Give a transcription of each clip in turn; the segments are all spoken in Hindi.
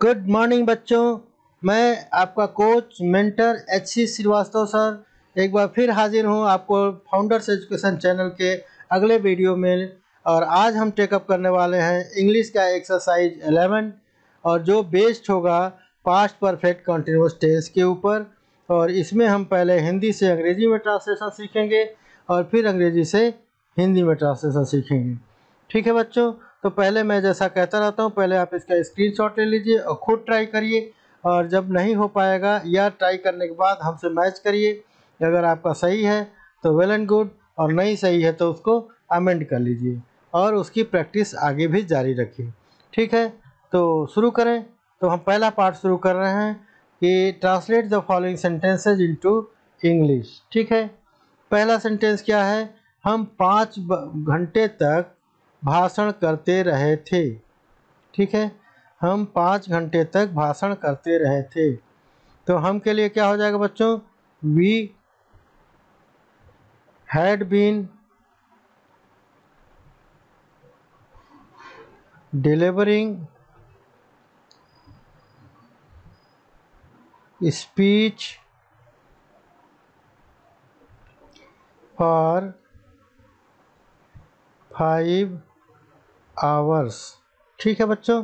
गुड मॉर्निंग बच्चों। मैं आपका कोच मेंटर एच.सी. श्रीवास्तव सर एक बार फिर हाजिर हूँ आपको फाउंडर्स एजुकेशन चैनल के अगले वीडियो में। और आज हम टेकअप करने वाले हैं इंग्लिश का एक्सरसाइज 11 और जो बेस्ड होगा पास्ट परफेक्ट कंटिन्यूअस टेंस के ऊपर। और इसमें हम पहले हिंदी से अंग्रेजी में ट्रांसलेशन सीखेंगे और फिर अंग्रेजी से हिंदी में ट्रांसलेशन सीखेंगे। ठीक है बच्चों, तो पहले मैं जैसा कहता रहता हूँ, पहले आप इसका स्क्रीनशॉट ले लीजिए और खुद ट्राई करिए। और जब नहीं हो पाएगा या ट्राई करने के बाद हमसे मैच करिए। अगर आपका सही है तो वेल एंड गुड, और नहीं सही है तो उसको अमेंड कर लीजिए और उसकी प्रैक्टिस आगे भी जारी रखिए। ठीक है, तो शुरू करें। तो हम पहला पार्ट शुरू कर रहे हैं कि translate the following sentences into English. ठीक है, पहला सेंटेंस क्या है? हम 5 घंटे तक भाषण करते रहे थे। ठीक है, हम 5 घंटे तक भाषण करते रहे थे। तो हम के लिए क्या हो जाएगा बच्चों? We had been delivering speech for 5 hours. ठीक है बच्चों,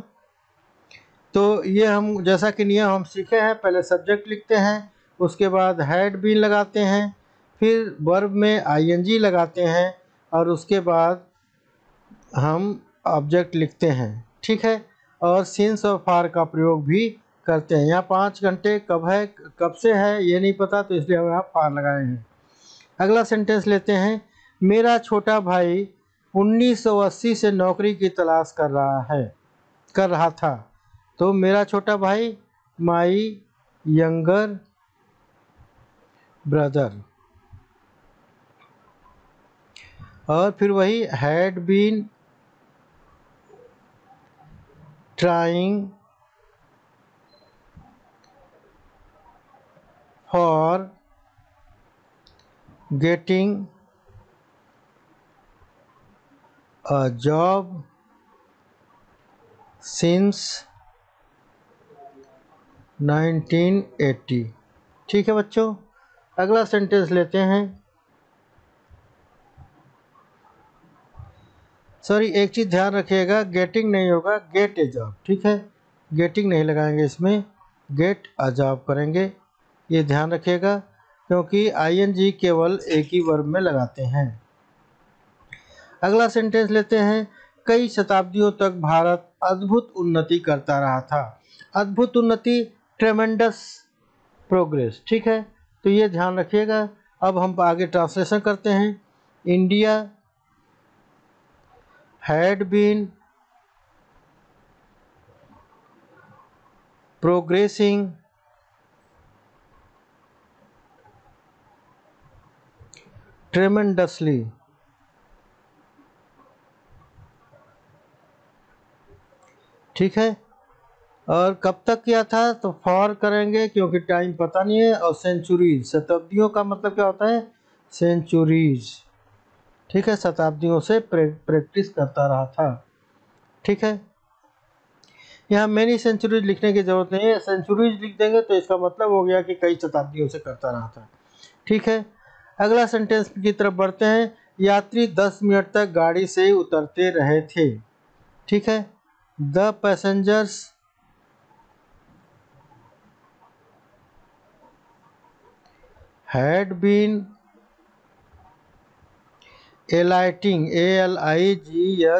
तो ये हम जैसा कि नियम हम सीखे हैं, पहले सब्जेक्ट लिखते हैं, उसके बाद हैड बीन लगाते हैं, फिर वर्ब में आईएनजी लगाते हैं और उसके बाद हम ऑब्जेक्ट लिखते हैं। ठीक है, और सिंस और फार का प्रयोग भी करते हैं। यहाँ 5 घंटे कब है, कब से है ये नहीं पता, तो इसलिए हम यहाँ फार लगाए हैं। अगला सेंटेंस लेते हैं। मेरा छोटा भाई 1980 से नौकरी की तलाश कर रहा था। तो मेरा छोटा भाई माई यंगर ब्रदर, और फिर वही had been trying for getting a job since 1980। ठीक है बच्चों, अगला सेंटेंस लेते हैं। सॉरी, एक चीज़ ध्यान रखिएगा, गेटिंग नहीं होगा, गेट ए जॉब। ठीक है, गेटिंग नहीं लगाएंगे इसमें, गेट अ जॉब करेंगे, ये ध्यान रखिएगा, क्योंकि आईएनजी केवल एक ही वर्ब में लगाते हैं। अगला सेंटेंस लेते हैं। कई शताब्दियों तक भारत अद्भुत उन्नति करता रहा था। अद्भुत उन्नति, ट्रेमेंडस प्रोग्रेस। ठीक है, तो ये ध्यान रखिएगा। अब हम आगे ट्रांसलेशन करते हैं। India had been progressing tremendously. ठीक है, और कब तक किया था? तो फॉर करेंगे क्योंकि टाइम पता नहीं है, और सेंचुरीज, शताब्दियों का मतलब क्या होता है? सेंचुरीज। ठीक है, शताब्दियों से प्रैक्टिस करता रहा था। ठीक है, यहाँ मैनी सेंचुरीज लिखने की जरूरत नहीं है, सेंचुरीज लिख देंगे तो इसका मतलब हो गया कि कई शताब्दियों से करता रहा था। ठीक है, अगला सेंटेंस की तरफ बढ़ते हैं। यात्री 10 मिनट तक गाड़ी से उतरते रहे थे। ठीक है, the passengers had been alighting, ALIGSTING,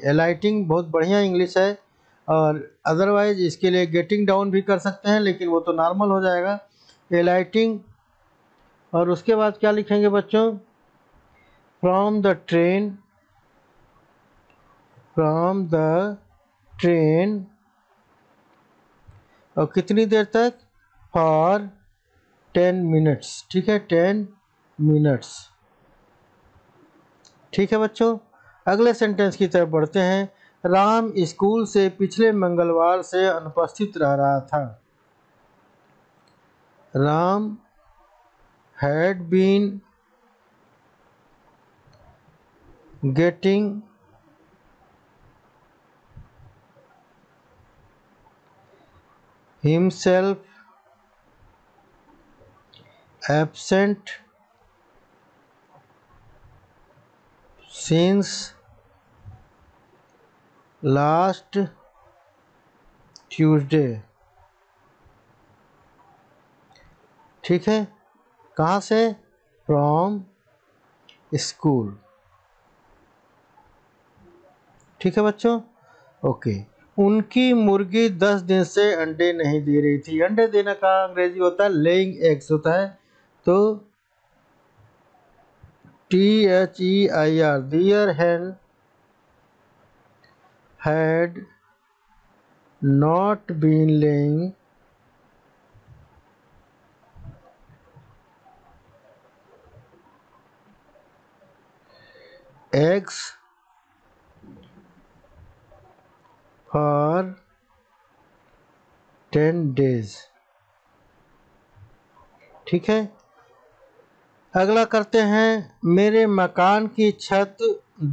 alighting बहुत बढ़िया इंग्लिश है। और अदरवाइज इसके लिए गेटिंग डाउन भी कर सकते हैं, लेकिन वो तो नॉर्मल हो जाएगा, एलाइटिंग। और उसके बाद क्या लिखेंगे बच्चों? From the train, from the train, और कितनी देर तक? For 10 minutes. ठीक है, 10 मिनट्स। ठीक है बच्चों, अगले सेंटेंस की तरफ बढ़ते हैं। राम स्कूल से पिछले मंगलवार से अनुपस्थित रह रहा था। Ram had been getting himself absent since last Tuesday। ठीक है, कहाँ से? From school. ठीक है बच्चों, ओके। उनकी मुर्गी 10 दिन से अंडे नहीं दे रही थी। अंडे देने का अंग्रेजी होता है लेइंग एग्स होता है, तो THEIR, dear hen had not been laying eggs for 10 days। ठीक है, अगला करते हैं। मेरे मकान की छत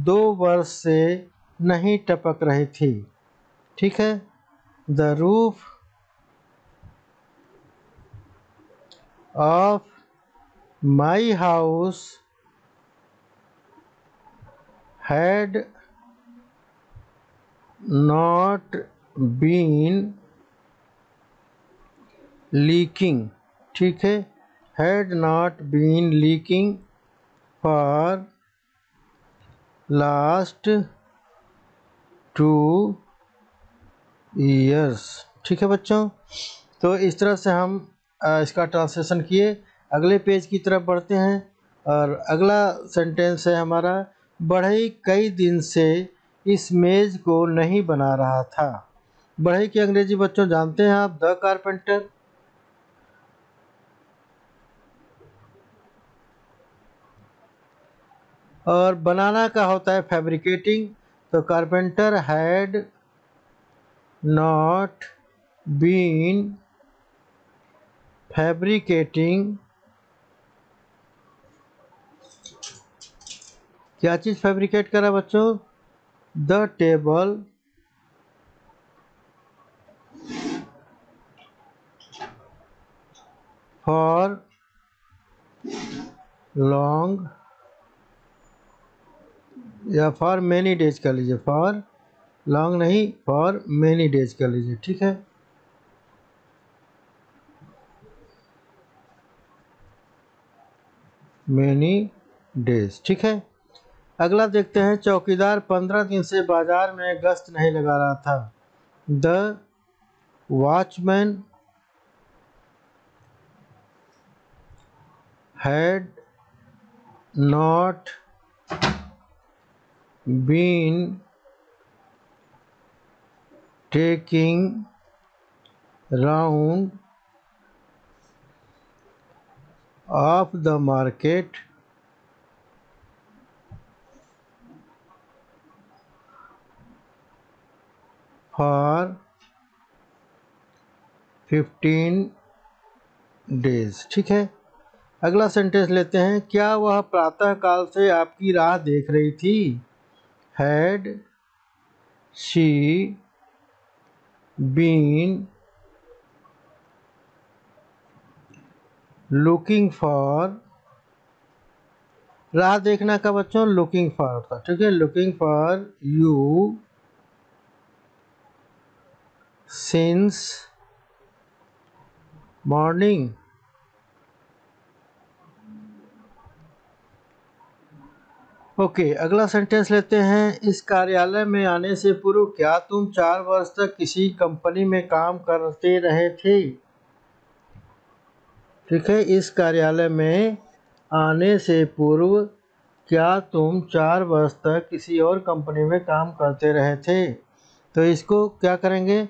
2 वर्ष से नहीं टपक रही थी। ठीक है, the roof of my house had not been leaking. ठीक है, had not been leaking for last 2 years. ठीक है बच्चों, तो इस तरह से हम इसका ट्रांसलेशन किए। अगले पेज की तरफ बढ़ते हैं और अगला सेंटेंस है हमारा, बढ़ई कई दिन से इस मेज को नहीं बना रहा था। बढ़ई की अंग्रेजी बच्चों जानते हैं आप, द कारपेंटर। और बनाना का होता है फैब्रिकेटिंग, तो carpenter had not been fabricating. क्या चीज़ फैब्रिकेट करा बच्चों? द टेबल फॉर लॉन्ग, या फॉर मैनी डेज कर लीजिए, फॉर लॉन्ग नहीं, फॉर मैनी डेज कर लीजिए। ठीक है, मैनी डेज। ठीक है, अगला देखते हैं। चौकीदार 15 दिन से बाजार में गश्त नहीं लगा रहा था। The watchman had not been taking round of the market for 15 days. ठीक है, अगला सेंटेंस लेते हैं। क्या वह प्रातः काल से आपकी राह देख रही थी? Had she been looking for. राह देखना का बच्चों लुकिंग फॉर होता है। ठीक है, looking for you since morning. Okay, अगला सेंटेंस लेते हैं। इस कार्यालय में आने से पूर्व क्या तुम 4 वर्ष तक किसी कंपनी में काम करते रहे थे? ठीक है, इस कार्यालय में आने से पूर्व क्या तुम 4 वर्ष तक किसी और कंपनी में काम करते रहे थे? तो इसको क्या करेंगे?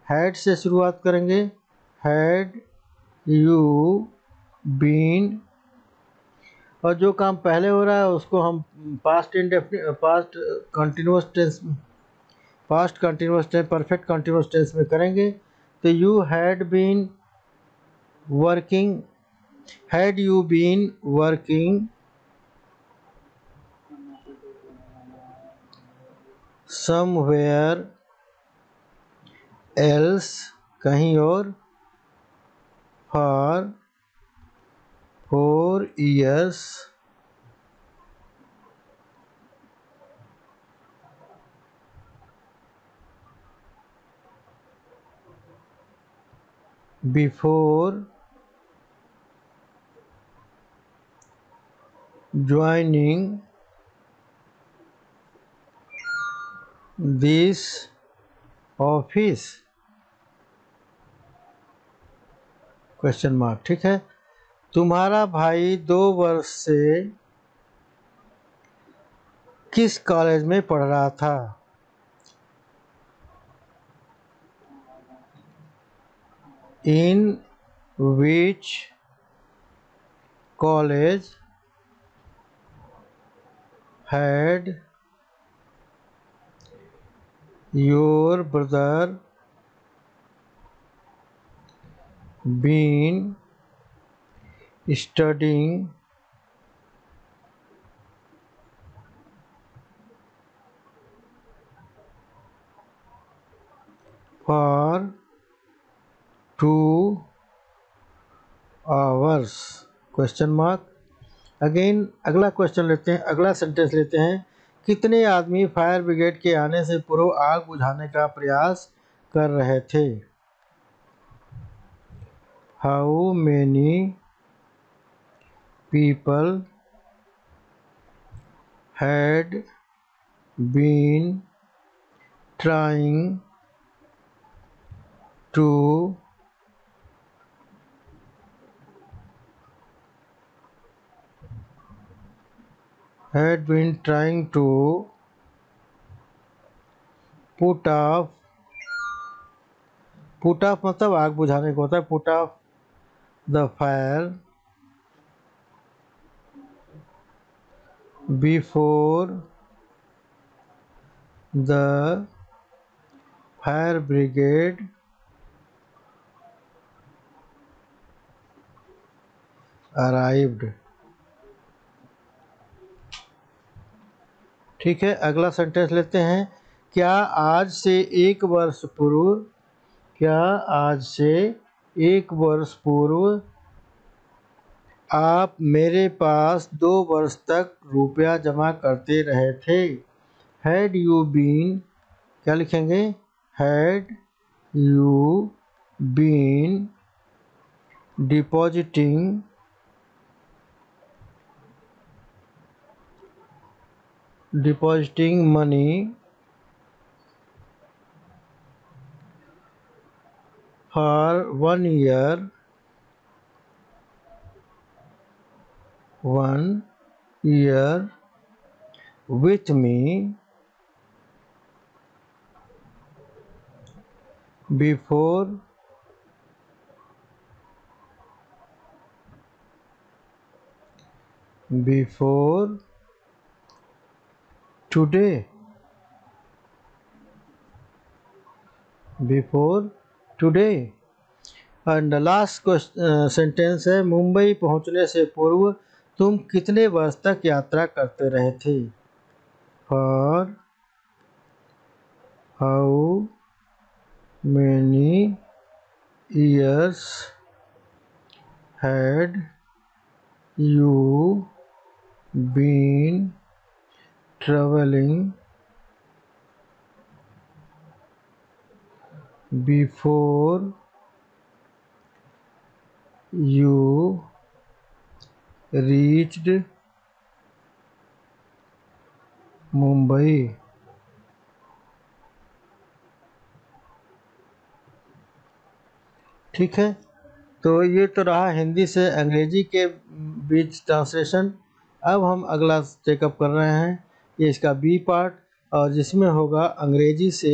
हैड से शुरुआत करेंगे। हैड यू बीन, और जो काम पहले हो रहा है उसको हम past continuous tense perfect continuous tense में करेंगे। तो you had been working, had you been working somewhere else, कहीं और, for 4 years before joining this office, question mark. ठीक है, तुम्हारा भाई 2 वर्ष से किस कॉलेज में पढ़ रहा था? In which college had your brother been studying for 2 hours, question mark. Again अगला क्वेश्चन लेते हैं, अगला सेंटेंस लेते हैं। कितने आदमी फायर ब्रिगेड के आने से पूर्व आग बुझाने का प्रयास कर रहे थे? How many people had been trying to put off, put off मतलब आग बुझाने को होता है, put off the fire before the fire brigade arrived. ठीक है, अगला सेंटेंस लेते हैं। क्या आज से 1 वर्ष पूर्व, क्या आज से 1 वर्ष पूर्व आप मेरे पास 2 वर्ष तक रुपया जमा करते रहे थे? हैड यू बीन, क्या लिखेंगे? Had you been depositing money for 1 year with me before today, and last sentence है। मुंबई पहुंचने से पूर्व तुम कितने वर्ष तक यात्रा करते रहे थे? For how many years had you been travelling before you reached Mumbai? ठीक है, तो ये तो रहा हिंदी से अंग्रेजी के बीच ट्रांसलेशन। अब हम अगला चेकअप कर रहे हैं, ये इसका बी पार्ट, और जिसमें होगा अंग्रेजी से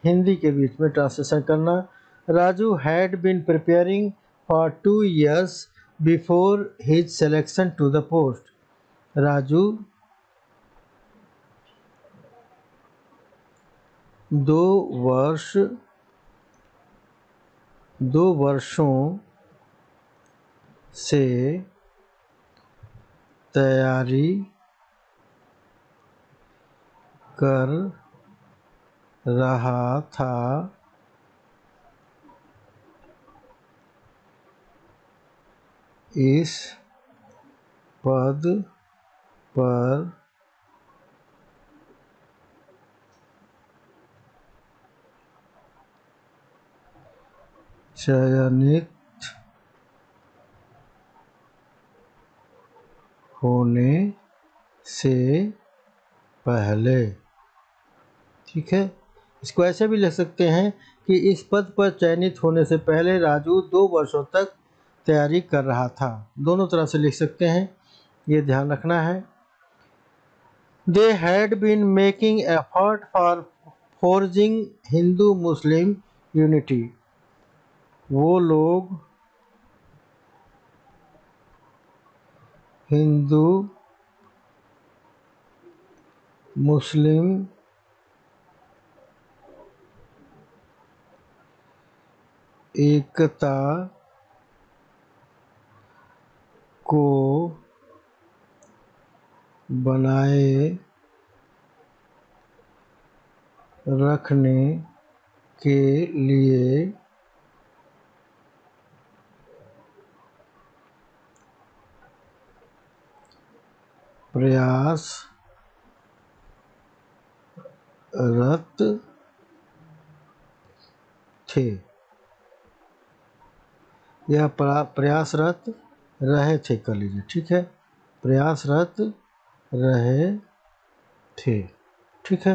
हिंदी के बीच में ट्रांसलेशन करना। Raju had been preparing for 2 years before his selection to the post. Raju 2 वर्षों से तैयारी कर रहा था इस पद पर चयनित होने से पहले। ठीक है, इसको ऐसे भी लिख सकते हैं कि इस पद पर चयनित होने से पहले राजू 2 वर्षों तक तैयारी कर रहा था। दोनों तरह से लिख सकते हैं, ये ध्यान रखना है। They had been making effort for forging Hindu Muslim unity. वो लोग हिंदू मुस्लिम एकता को बनाए रखने के लिए प्रयासरत थे, या प्रयासरत रहे थे कर लीजिए। ठीक है, प्रयासरत रहे थे। ठीक है,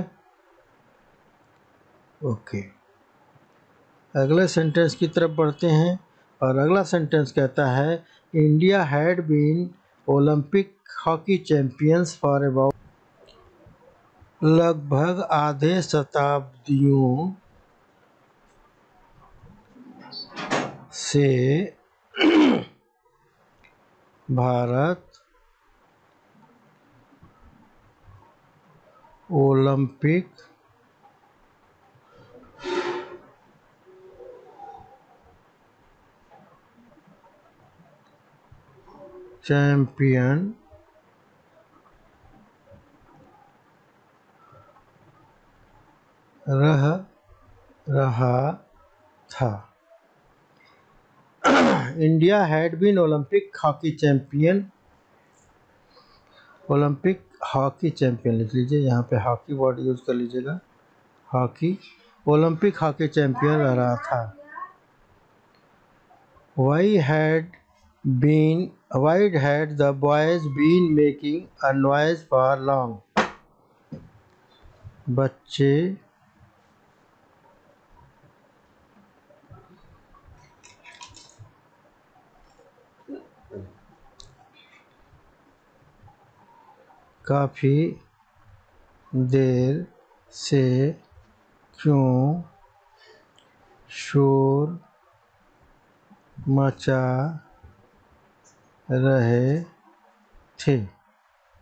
ओके। अगले सेंटेंस की तरफ बढ़ते हैं और अगला सेंटेंस कहता है India had been Olympic hockey champions for about. लगभग आधे शताब्दियों से भारत ओलंपिक चैंपियन रह रहा था। India had been Olympic hockey champion, Olympic hockey champion लिख लीजिए, यहाँ पे हॉकी वर्ड यूज कर लीजिएगा, हॉकी, ओलंपिक हॉकी चैंपियन रह रहा था। Why had the boys been making a noise for long? बच्चे काफी देर से क्यों शोर मचा रहे थे?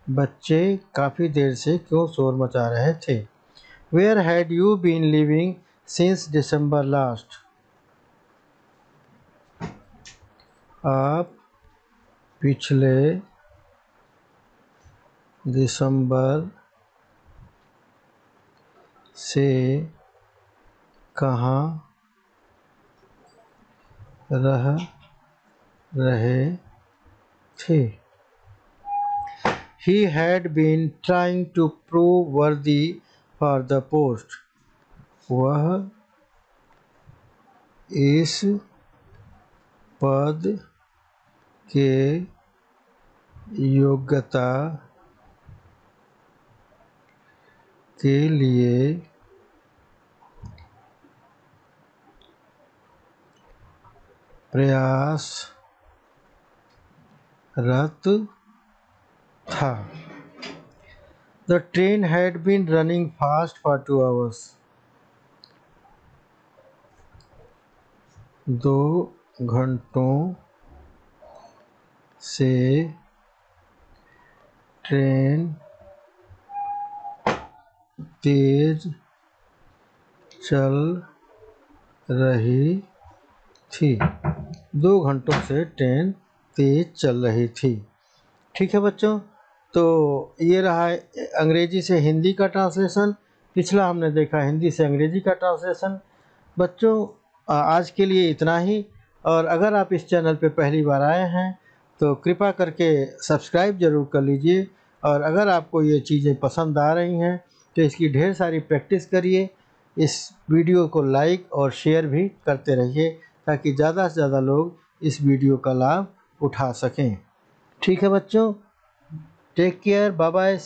बच्चे काफ़ी देर से क्यों शोर मचा रहे थे? Where had you been living since December last? आप पिछले दिसंबर से कहाँ रह रहे थे? He had been trying to prove worthy for the post. वह इस पद के योग्यता के लिए प्रयासरत था। The train had been running fast for 2 hours. 2 घंटों से ट्रेन तेज चल रही थी। 2 घंटों से ट्रेन तेज चल रही थी। ठीक है बच्चों, तो ये रहा अंग्रेजी से हिंदी का ट्रांसलेशन। पिछला हमने देखा हिंदी से अंग्रेजी का ट्रांसलेशन। बच्चों आज के लिए इतना ही, और अगर आप इस चैनल पे पहली बार आए हैं तो कृपया करके सब्सक्राइब ज़रूर कर लीजिए। और अगर आपको ये चीज़ें पसंद आ रही हैं तो इसकी ढेर सारी प्रैक्टिस करिए। इस वीडियो को लाइक और शेयर भी करते रहिए ताकि ज़्यादा से ज़्यादा लोग इस वीडियो का लाभ उठा सकें। ठीक है बच्चों, टेक केयर, बाय बाय।